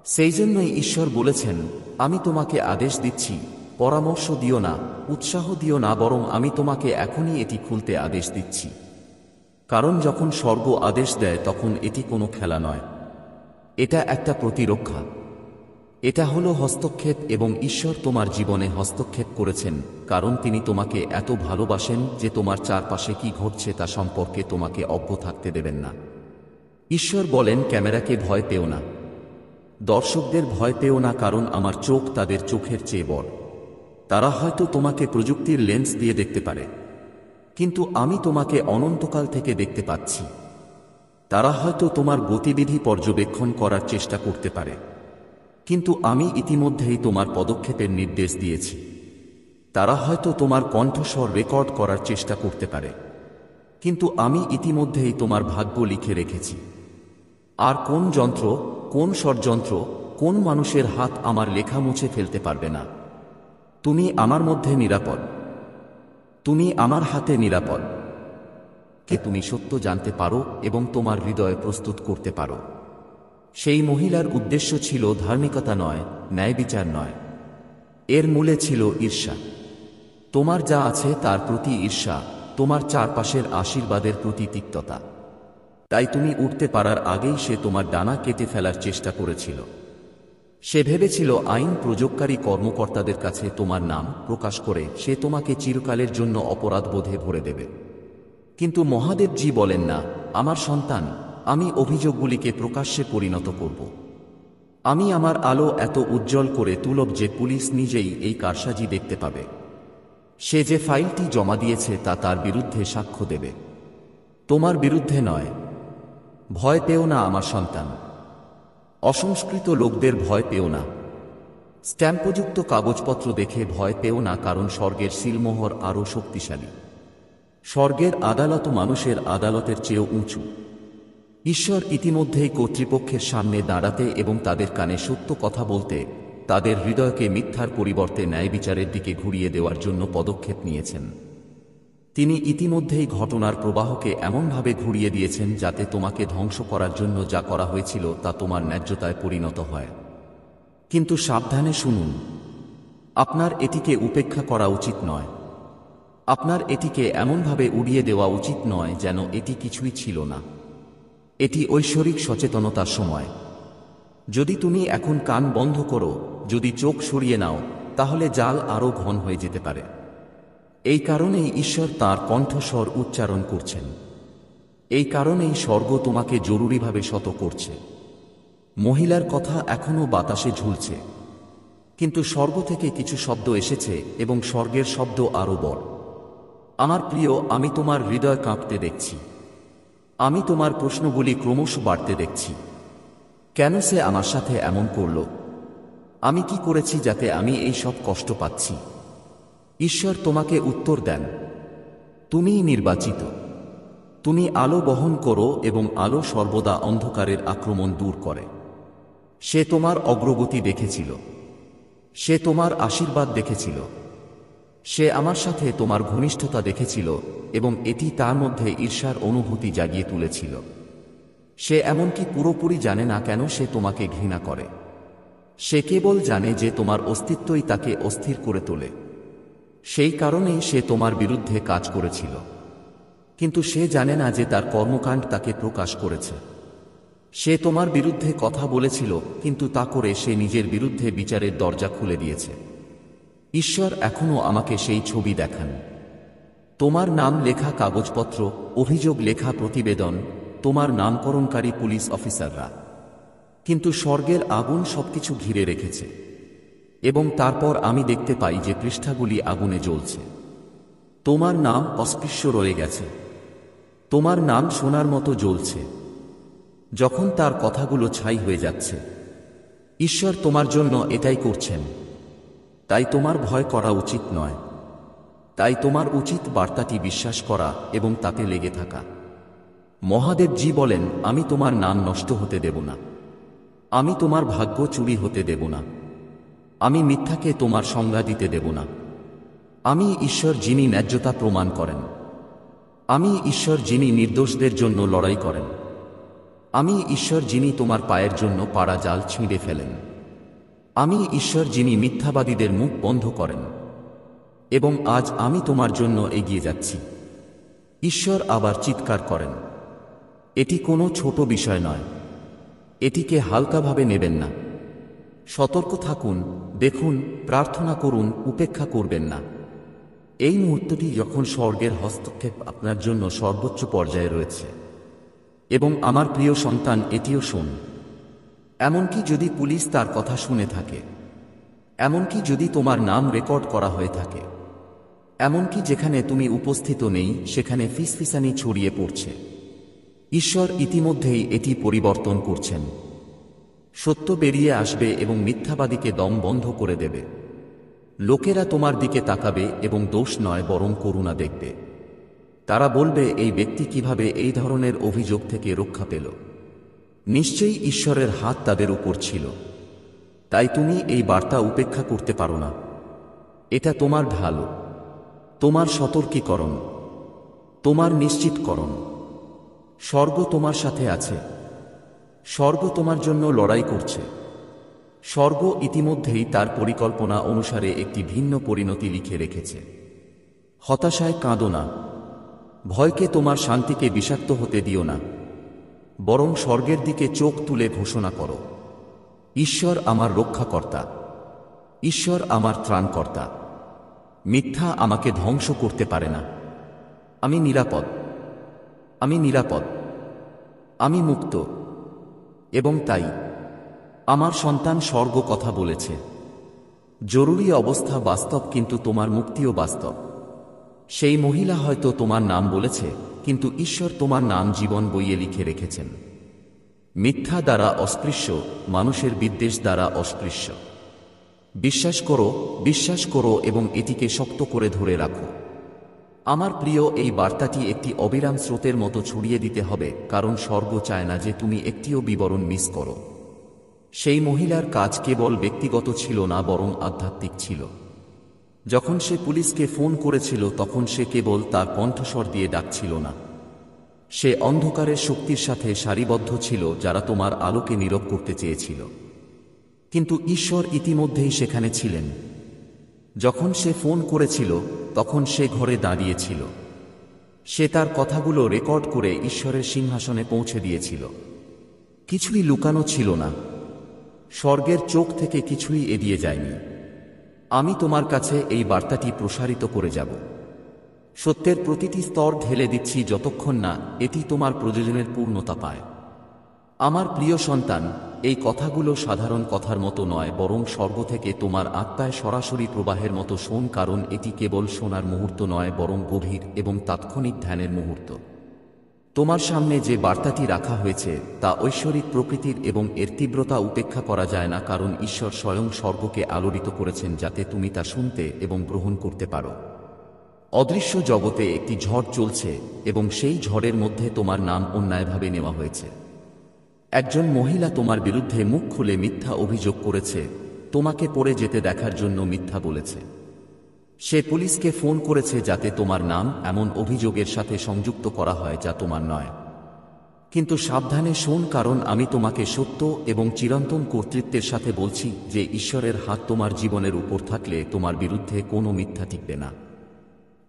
সেই জন্যই ঈশ্বর বলেছেন, আমি তোমাকে আদেশ দিচ্ছি, পরামর্শ দিও না, উৎসাহ দিও না, বরং আমি তোমাকে এখনই এটি খুলতে আদেশ দিচ্ছি। কারণ যখন স্বর্গ আদেশ দেয় তখন এটি কোনো খেলা নয়, এটা একটা প্রতিরক্ষা। এটা হলো হস্তক্ষেপ, এবং ঈশ্বর তোমার জীবনে হস্তক্ষেপ করেছেন কারণ তিনি তোমাকে এত ভালোবাসেন যে তোমার চারপাশে কি ঘটছে তা সম্পর্কে তোমাকে অজ্ঞ থাকতে দেবেন না। ঈশ্বর বলেন, ক্যামেরাকে ভয় পেও না, দর্শকদের ভয় পেও না, কারণ আমার চোখ তাদের চোখের চেয়ে বড়। তারা হয়তো তোমাকে প্রযুক্তির লেন্স দিয়ে দেখতে পারে, কিন্তু আমি তোমাকে অনন্তকাল থেকে দেখতে পাচ্ছি। তারা হয়তো তোমার গতিবিধি পর্যবেক্ষণ করার চেষ্টা করতে পারে, কিন্তু আমি ইতিমধ্যেই তোমার পদক্ষেপের নির্দেশ দিয়েছি। তারা হয়তো তোমার কণ্ঠস্বর রেকর্ড করার চেষ্টা করতে পারে, কিন্তু আমি ইতিমধ্যেই তোমার ভাগ্য লিখে রেখেছি। আর কোন যন্ত্র, কোন ষড়যন্ত্র, কোন মানুষের হাত আমার লেখা মুছে ফেলতে পারবে না। তুমি আমার মধ্যে নিরাপদ। তুমি আমার হাতে নিরাপদ। কে তুমি সত্য জানতে পারো এবং তোমার হৃদয় প্রস্তুত করতে পারো। সেই মহিলার উদ্দেশ্য ছিল ধার্মিকতা নয়, ন্যায় বিচার নয়, এর মূলে ছিল ঈর্ষা। তোমার যা আছে তার প্রতি ঈর্ষা, তোমার চারপাশের আশীর্বাদের প্রতি তিক্ততা। তাই তুমি উঠতে পারার আগেই সে তোমার ডানা কেটে ফেলার চেষ্টা করেছিল। সে ভেবেছিল আইন প্রয়োগকারী কর্মকর্তাদের কাছে তোমার নাম প্রকাশ করে সে তোমাকে চিরকালের জন্য অপরাধবোধে ভরে দেবে। কিন্তু মহাদেবজি বলেন, না, আমার সন্তান, আমি অভিযোগগুলিকে প্রকাশ্যে পরিণত করব। আমি আমার আলো এত উজ্জ্বল করে তুলব যে পুলিশ নিজেই এই কারসাজি দেখতে পাবে। সে যে ফাইলটি জমা দিয়েছে তা তার বিরুদ্ধে সাক্ষ্য দেবে, তোমার বিরুদ্ধে নয়। ভয় পেও না আমার সন্তান। অসংস্কৃত লোকদের ভয় পেও না। স্ট্যাম্পযুক্ত কাগজপত্র দেখে ভয় পেও না, কারণ স্বর্গের সিলমোহর আরও শক্তিশালী। স্বর্গের আদালত মানুষের আদালতের চেয়েও উঁচু। ঈশ্বর ইতিমধ্যেই কর্তৃপক্ষের সামনে দাঁড়াতে এবং তাদের কানে সত্য কথা বলতে, তাদের হৃদয়কে মিথ্যার পরিবর্তে ন্যায় বিচারের দিকে ঘুরিয়ে দেওয়ার জন্য পদক্ষেপ নিয়েছেন। তিনি ইতিমধ্যেই ঘটনার প্রবাহকে এমনভাবে ঘুরিয়ে দিয়েছেন যাতে তোমাকে ধ্বংস করার জন্য যা করা হয়েছিল তা তোমার ন্যায্যতায় পরিণত হয়। কিন্তু সাবধানে শুনুন, আপনার এটিকে উপেক্ষা করা উচিত নয়। আপনার এটিকে এমনভাবে উড়িয়ে দেওয়া উচিত নয় যেন এটি কিছুই ছিল না। এটি ঐশ্বরিক সচেতনতার সময়। যদি তুমি এখন কান বন্ধ করো, যদি চোখ সরিয়ে নাও, তাহলে জাল আরও ঘন হয়ে যেতে পারে। এই কারণেই ঈশ্বর তাঁর কণ্ঠস্বর উচ্চারণ করছেন। এই কারণেই স্বর্গ তোমাকে জরুরিভাবে শত করছে। মহিলার কথা এখনও বাতাসে ঝুলছে, কিন্তু স্বর্গ থেকে কিছু শব্দ এসেছে এবং স্বর্গের শব্দ আরও বড়। আমার প্রিয়, আমি তোমার হৃদয় কাঁপতে দেখছি। আমি তোমার প্রশ্নগুলি ক্রমশ বাড়তে দেখছি। কেন সে আমার সাথে এমন করল? আমি কি করেছি যাতে আমি এই সব কষ্ট পাচ্ছি? ঈশ্বর তোমাকে উত্তর দেন, তুমিই নির্বাচিত। তুমি আলো বহন করো এবং আলো সর্বদা অন্ধকারের আক্রমণ দূর করে। সে তোমার অগ্রগতি দেখেছিল। সে তোমার আশীর্বাদ দেখেছিল। সে আমার সাথে তোমার ঘনিষ্ঠতা দেখেছিল এবং এটি তার মধ্যে ঈর্ষার অনুভূতি জাগিয়ে তুলেছিল। সে এমনকি পুরোপুরি জানে না কেন সে তোমাকে ঘৃণা করে। সে কেবল জানে যে তোমার অস্তিত্বই তাকে অস্থির করে তোলে। সেই কারণেই সে তোমার বিরুদ্ধে কাজ করেছিল, কিন্তু সে জানে না যে তার কর্মকাণ্ড তাকে প্রকাশ করেছে। সে তোমার বিরুদ্ধে কথা বলেছিল, কিন্তু তা করে সে নিজের বিরুদ্ধে বিচারের দরজা খুলে দিয়েছে। ঈশ্বর এখনও আমাকে সেই ছবি দেখান। তোমার নাম লেখা কাগজপত্র, অভিযোগ লেখা প্রতিবেদন, তোমার নামকরণকারী পুলিশ অফিসাররা। কিন্তু স্বর্গের আগুন সবকিছু ঘিরে রেখেছে। এবং তারপর আমি দেখতে পাই যে পৃষ্ঠাগুলি আগুনে জ্বলছে। তোমার নাম অস্পৃশ্য রয়ে গেছে। তোমার নাম সোনার মতো জ্বলছে। যখন তার কথাগুলো ছাই হয়ে যাচ্ছে, ঈশ্বর তোমার জন্য এটাই করছেন। তাই তোমার ভয় করা উচিত নয়। তাই তোমার উচিত বার্তাটি বিশ্বাস করা এবং তাতে লেগে থাকা। মহাদেবজি বলেন, আমি তোমার নাম নষ্ট হতে দেব না। আমি তোমার ভাগ্য চুরি হতে দেব না। আমি মিথ্যাকে তোমার সংজ্ঞা দিতে দেব না। আমি ঈশ্বর, যিনি ন্যায্যতা প্রমাণ করেন। আমি ঈশ্বর, যিনি নির্দোষদের জন্য লড়াই করেন। আমি ঈশ্বর, যিনি তোমার পায়ের জন্য পাড়া জাল ছিঁড়ে ফেলেন। আমি ঈশ্বর, যিনি মিথ্যাবাদীদের মুখ বন্ধ করেন। এবং আজ আমি তোমার জন্য এগিয়ে যাচ্ছি। ঈশ্বর আবার চিৎকার করেন। এটি কোনো ছোট বিষয় নয়। এটিকে হালকাভাবে নেবেন না। সতর্ক থাকুন, দেখুন, প্রার্থনা করুন, উপেক্ষা করবেন না। এই মুহূর্তটি যখন স্বর্গের হস্তক্ষেপ আপনার জন্য সর্বোচ্চ পর্যায়ে রয়েছে। এবং আমার প্রিয় সন্তান, এটিও শোন। এমনকি যদি পুলিশ তার কথা শুনে থাকে, এমনকি যদি তোমার নাম রেকর্ড করা হয়ে থাকে, এমনকি যেখানে তুমি উপস্থিত নেই সেখানে ফিসফিসানি ছড়িয়ে পড়ছে, ঈশ্বর ইতিমধ্যেই এটি পরিবর্তন করছেন। সত্য বেরিয়ে আসবে এবং মিথ্যাবাদীকে দম বন্ধ করে দেবে। লোকেরা তোমার দিকে তাকাবে এবং দোষ নয় বরং করুণা দেখবে। তারা বলবে, এই ব্যক্তি কিভাবে এই ধরনের অভিযোগ থেকে রক্ষা পেল? নিশ্চয়ই ঈশ্বরের হাত তাদের উপর ছিল। তাই তুমি এই বার্তা উপেক্ষা করতে পারো না। এটা তোমার ঢাল, তোমার সতর্কীকরণ, তোমার নিশ্চিতকরণ। স্বর্গ তোমার সাথে আছে। স্বর্গ তোমার জন্য লড়াই করছে। স্বর্গ ইতিমধ্যেই তার পরিকল্পনা অনুসারে একটি ভিন্ন পরিণতি লিখে রেখেছে। হতাশায় কাঁদো না। ভয়কে তোমার শান্তিকে বিষাক্ত হতে দিও না। বরং স্বর্গের দিকে চোখ তুলে ঘোষণা করো, ঈশ্বর আমার রক্ষাকর্তা। ঈশ্বর আমার ত্রাণকর্তা। মিথ্যা আমাকে ধ্বংস করতে পারে না। আমি নিরাপদ। আমি নিরাপদ। আমি মুক্ত। এবং তাই আমার সন্তান, স্বর্গ কথা বলেছে। জরুরি অবস্থা বাস্তব, কিন্তু তোমার মুক্তিও বাস্তব। সেই মহিলা হয়তো তোমার নাম বলেছে, কিন্তু ঈশ্বর তোমার নাম জীবন বইয়ে লিখে রেখেছেন। মিথ্যা দ্বারা অস্পৃশ্য, মানুষের বিদ্বেষ দ্বারা অস্পৃশ্য। বিশ্বাস করো, বিশ্বাস করো এবং এটিকে শক্ত করে ধরে রাখো। আমার প্রিয়, এই বার্তাটি একটি অবিরাম স্রোতের মতো ছড়িয়ে দিতে হবে, কারণ স্বর্গ চায় না যে তুমি একটিও বিবরণ মিস করো। সেই মহিলার কাজ কেবল ব্যক্তিগত ছিল না, বরং আধ্যাত্মিক ছিল। যখন সে পুলিশকে ফোন করেছিল তখন সে কেবল তার কণ্ঠস্বর দিয়ে ডাকছিল না। সে অন্ধকারের শক্তির সাথে সারিবদ্ধ ছিল, যারা তোমার আলোকে নীরব করতে চেয়েছিল। কিন্তু ঈশ্বর ইতিমধ্যেই সেখানে ছিলেন। যখন সে ফোন করেছিল তখন সে ঘরে দাঁড়িয়েছিল। সে তার কথাগুলো রেকর্ড করে ঈশ্বরের সিংহাসনে পৌঁছে দিয়েছিল। কিছুই লুকানো ছিল না। স্বর্গের চোখ থেকে কিছুই এড়িয়ে যায়নি। আমি তোমার কাছে এই বার্তাটি প্রসারিত করে যাব। সত্যের প্রতিটি স্তর ঢেলে দিচ্ছি যতক্ষণ না এটি তোমার প্রয়োজনের পূর্ণতা পায়। আমার প্রিয় সন্তান, এই কথাগুলো সাধারণ কথার মতো নয়, বরং স্বর্গ থেকে তোমার আত্মায় সরাসরি প্রবাহের মতো শোন, কারণ এটি কেবল শোনার মুহূর্ত নয়, বরং গভীর এবং তাৎক্ষণিক ধ্যানের মুহূর্ত। তোমার সামনে যে বার্তাটি রাখা হয়েছে তা ঐশ্বরিক প্রকৃতির এবং এর তীব্রতা উপেক্ষা করা যায় না, কারণ ঈশ্বর স্বয়ং স্বর্গকে আলোড়িত করেছেন যাতে তুমি তা শুনতে এবং গ্রহণ করতে পারো। অদৃশ্য জগতে একটি ঝড় চলছে এবং সেই ঝড়ের মধ্যে তোমার নাম অন্যায়ভাবে নেওয়া হয়েছে। একজন মহিলা তোমার বিরুদ্ধে মুখ খুলে মিথ্যা অভিযোগ করেছে, তোমাকে পড়ে যেতে দেখার জন্য মিথ্যা বলেছে। সে পুলিশকে ফোন করেছে যাতে তোমার নাম এমন অভিযোগের সাথে সংযুক্ত করা হয় যা তোমার নয়। কিন্তু সাবধানে শোন, কারণ আমি তোমাকে সত্য এবং চিরন্তন কর্তৃত্বের সাথে বলছি যে ঈশ্বরের হাত তোমার জীবনের উপর থাকলে তোমার বিরুদ্ধে কোনো মিথ্যা টিকবে না।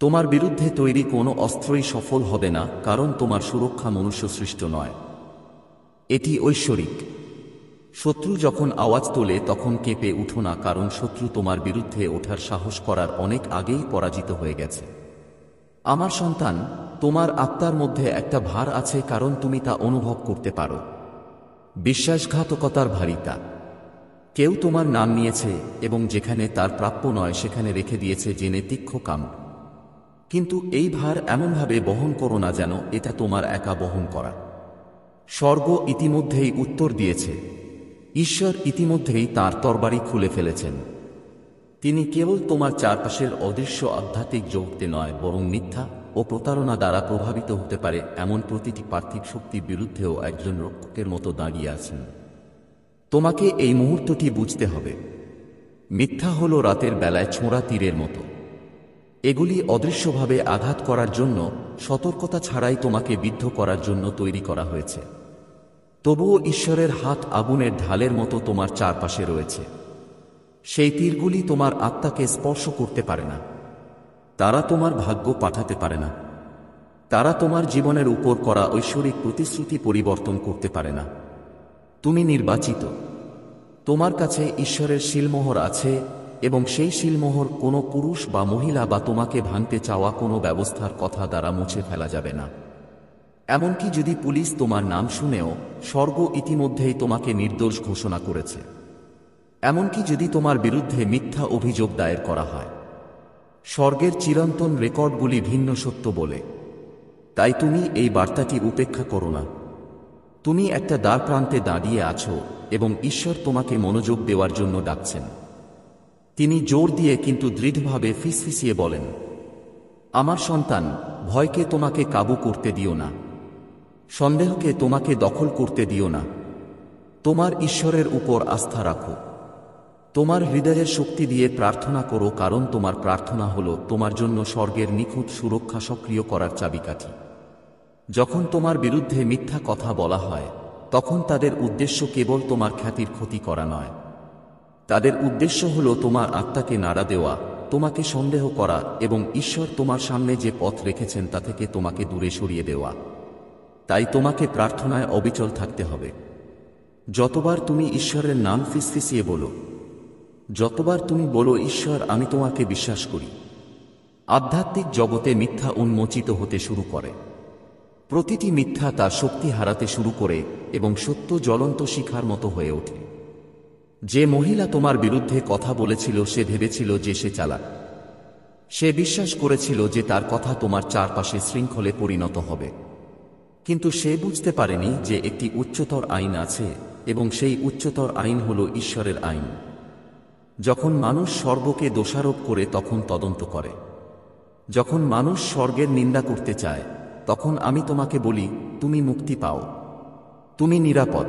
তোমার বিরুদ্ধে তৈরি কোনো অস্ত্রই সফল হবে না, কারণ তোমার সুরক্ষা মনুষ্য সৃষ্ট নয়, এটি ঐশ্বরিক। শত্রু যখন আওয়াজ তোলে তখন কেঁপে উঠো না, কারণ শত্রু তোমার বিরুদ্ধে ওঠার সাহস করার অনেক আগেই পরাজিত হয়ে গেছে। আমার সন্তান, তোমার আত্মার মধ্যে একটা ভার আছে, কারণ তুমি তা অনুভব করতে পারো। বিশ্বাসঘাতকতার ভারিতা। কেউ তোমার নাম নিয়েছে এবং যেখানে তার প্রাপ্য নয় সেখানে রেখে দিয়েছে জেনে তীক্ষ্ণ কামড়। কিন্তু এই ভার এমনভাবে বহন করো না যেন এটা তোমার একা বহন করা। স্বর্গ ইতিমধ্যেই উত্তর দিয়েছে। ঈশ্বর ইতিমধ্যেই তাঁর তরবারি খুলে ফেলেছেন। তিনি কেবল তোমার চারপাশের অদৃশ্য আধ্যাত্মিক জগতে নয়, বরং মিথ্যা ও প্রতারণা দ্বারা প্রভাবিত হতে পারে এমন প্রতিটি পার্থিব শক্তির বিরুদ্ধেও একজন রক্ষকের মতো দাঁড়িয়ে আছেন। তোমাকে এই মুহূর্তটি বুঝতে হবে। মিথ্যা হল রাতের বেলায় ছোঁড়া তীরের মতো। এগুলি অদৃশ্যভাবে আঘাত করার জন্য, সতর্কতা ছাড়াই তোমাকে বিদ্ধ করার জন্য তৈরি করা হয়েছে। তবুও ঈশ্বরের হাত আগুনের ঢালের মতো তোমার চারপাশে রয়েছে। সেই তীরগুলি তোমার আত্মাকে স্পর্শ করতে পারে না। তারা তোমার ভাগ্য পাঠাতে পারে না। তারা তোমার জীবনের উপর করা ঐশ্বরিক প্রতিশ্রুতি পরিবর্তন করতে পারে না। তুমি নির্বাচিত। তোমার কাছে ঈশ্বরের শিলমোহর আছে, এবং সেই শিলমোহর কোনো পুরুষ বা মহিলা বা তোমাকে ভাঙতে চাওয়া কোনো ব্যবস্থার কথা দ্বারা মুছে ফেলা যাবে না। এমনকি যদি পুলিশ তোমার নাম শুনেও, স্বর্গ ইতিমধ্যেই তোমাকে নির্দোষ ঘোষণা করেছে। এমনকি যদি তোমার বিরুদ্ধে মিথ্যা অভিযোগ দায়ের করা হয়, স্বর্গের চিরন্তন রেকর্ডগুলি ভিন্ন সত্য বলে। তাই তুমি এই বার্তাটি উপেক্ষা করো না। তুমি একটা দ্বারপ্রান্তে দাঁড়িয়ে আছো, এবং ঈশ্বর তোমাকে মনোযোগ দেওয়ার জন্য ডাকছেন। তিনি জোর দিয়ে কিন্তু দৃঢ়ভাবে ফিসফিসিয়ে বলেন, আমার সন্তান, ভয়কে তোমাকে কাবু করতে দিও না। সন্দেহকে তোমাকে দখল করতে দিও না। তোমার ঈশ্বরের উপর আস্থা রাখো। তোমার হৃদয়ের শক্তি দিয়ে প্রার্থনা করো, কারণ তোমার প্রার্থনা হলো তোমার জন্য স্বর্গের নিখুঁত সুরক্ষা সক্রিয় করার চাবিকাঠি। যখন তোমার বিরুদ্ধে মিথ্যা কথা বলা হয়, তখন তাদের উদ্দেশ্য কেবল তোমার খ্যাতির ক্ষতি করা নয়। তাদের উদ্দেশ্য হল তোমার আত্মাকে নাড়া দেওয়া, তোমাকে সন্দেহ করা এবং ঈশ্বর তোমার সামনে যে পথ রেখেছেন তা থেকে তোমাকে দূরে সরিয়ে দেওয়া। তাই তোমাকে প্রার্থনায় অবিচল থাকতে হবে। যতবার তুমি ঈশ্বরের নাম ফিসফিসিয়ে বলো, যতবার তুমি বলো, ঈশ্বর, আমি তোমাকে বিশ্বাস করি, আধ্যাত্মিক জগতে মিথ্যা উন্মোচিত হতে শুরু করে। প্রতিটি মিথ্যা তার শক্তি হারাতে শুরু করে এবং সত্য জ্বলন্ত শিখার মতো হয়ে ওঠে। যে মহিলা তোমার বিরুদ্ধে কথা বলেছিল সে ভেবেছিল যে সে চালাক। সে বিশ্বাস করেছিল যে তার কথা তোমার চারপাশে শৃঙ্খলে পরিণত হবে। কিন্তু সে বুঝতে পারেনি যে একটি উচ্চতর আইন আছে, এবং সেই উচ্চতর আইন হল ঈশ্বরের আইন। যখন মানুষ স্বর্গকে দোষারোপ করে তখন তদন্ত করে। যখন মানুষ স্বর্গের নিন্দা করতে চায়, তখন আমি তোমাকে বলি, তুমি মুক্তি পাও। তুমি নিরাপদ।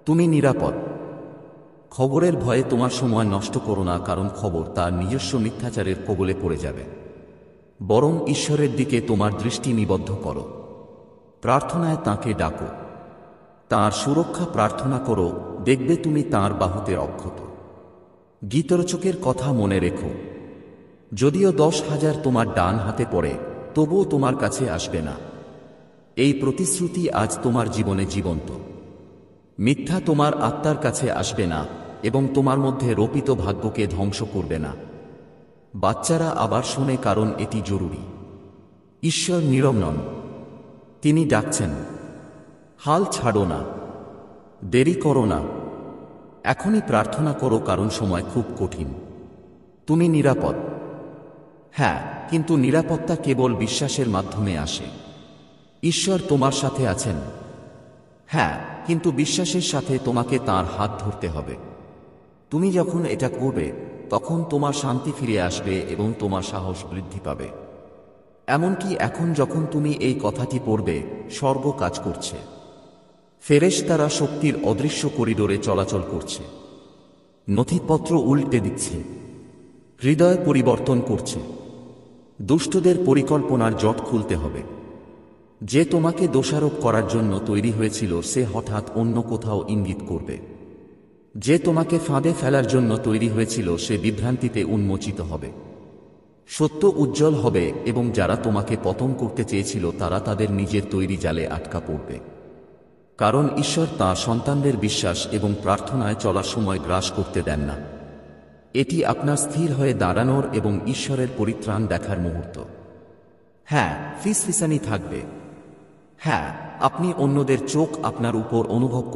তুমি নিরাপদ। খবরের ভয়ে তোমার সময় নষ্ট করো না, কারণ খবর তার নিজস্ব মিথ্যাচারের কবলে পড়ে যাবে। বরং ঈশ্বরের দিকে তোমার দৃষ্টি নিবদ্ধ করো। প্রার্থনায় তাঁকে ডাকো। তাঁর সুরক্ষা প্রার্থনা করো, দেখবে তুমি তাঁর বাহুতে অক্ষত। গীতরচকের কথা মনে রেখো, যদিও 10,000 তোমার ডান হাতে পড়ে, তবুও তোমার কাছে আসবে না। এই প্রতিশ্রুতি আজ তোমার জীবনে জীবন্ত। মিথ্যা তোমার আত্মার কাছে আসবে না এবং তোমার মধ্যে রোপিত ভাগ্যকে ধ্বংস করবে না। বাচ্চারা আবার শোনে, কারণ এটি জরুরি। ঈশ্বর নীরব নন। তিনি ডাকছেন। হাল ছাড়ো না। দেরি করো না। এখনই প্রার্থনা করো, কারণ সময় খুব কঠিন। তুমি নিরাপদ। হ্যাঁ, কিন্তু নিরাপত্তা কেবল বিশ্বাসের মাধ্যমে আসে। ঈশ্বর তোমার সাথে আছেন। হ্যাঁ, কিন্তু বিশ্বাসের সাথে তোমাকে তাঁর হাত ধরতে হবে। তুমি যখন এটা করবে, তখন তোমার শান্তি ফিরে আসবে এবং তোমার সাহস বৃদ্ধি পাবে। এমনকি এখন যখন তুমি এই কথাটি পড়বে, স্বর্গ কাজ করছে। ফেরেশতারা শক্তির অদৃশ্য করিডোরে চলাচল করছে। নথিপত্র উল্টে দিচ্ছে। হৃদয় পরিবর্তন করছে। দুষ্টদের পরিকল্পনার জট খুলতে হবে। যে তোমাকে দোষারোপ করার জন্য তৈরি হয়েছিল সে হঠাৎ অন্য কোথাও ইঙ্গিত করবে। যে তোমাকে ফাঁদে ফেলার জন্য তৈরি হয়েছিল সে বিভ্রান্তিতে উন্মোচিত হবে। সত্য উজ্জ্বল হবে এবং যারা তোমাকে পতন করতে চেয়েছিল তারা তাদের নিজের তৈরি জালে আটকা পড়বে। কারণ ঈশ্বর তাঁর সন্তানদের বিশ্বাস এবং প্রার্থনায় চলার সময় গ্রাস করতে দেন না। এটি আপনার স্থির হয়ে দাঁড়ানোর এবং ঈশ্বরের পরিত্রাণ দেখার মুহূর্ত। হ্যাঁ, ফিসফিসানি থাকবে। হ্যাঁ, আপনি অন্যদের চোখ আপনার উপর অনুভব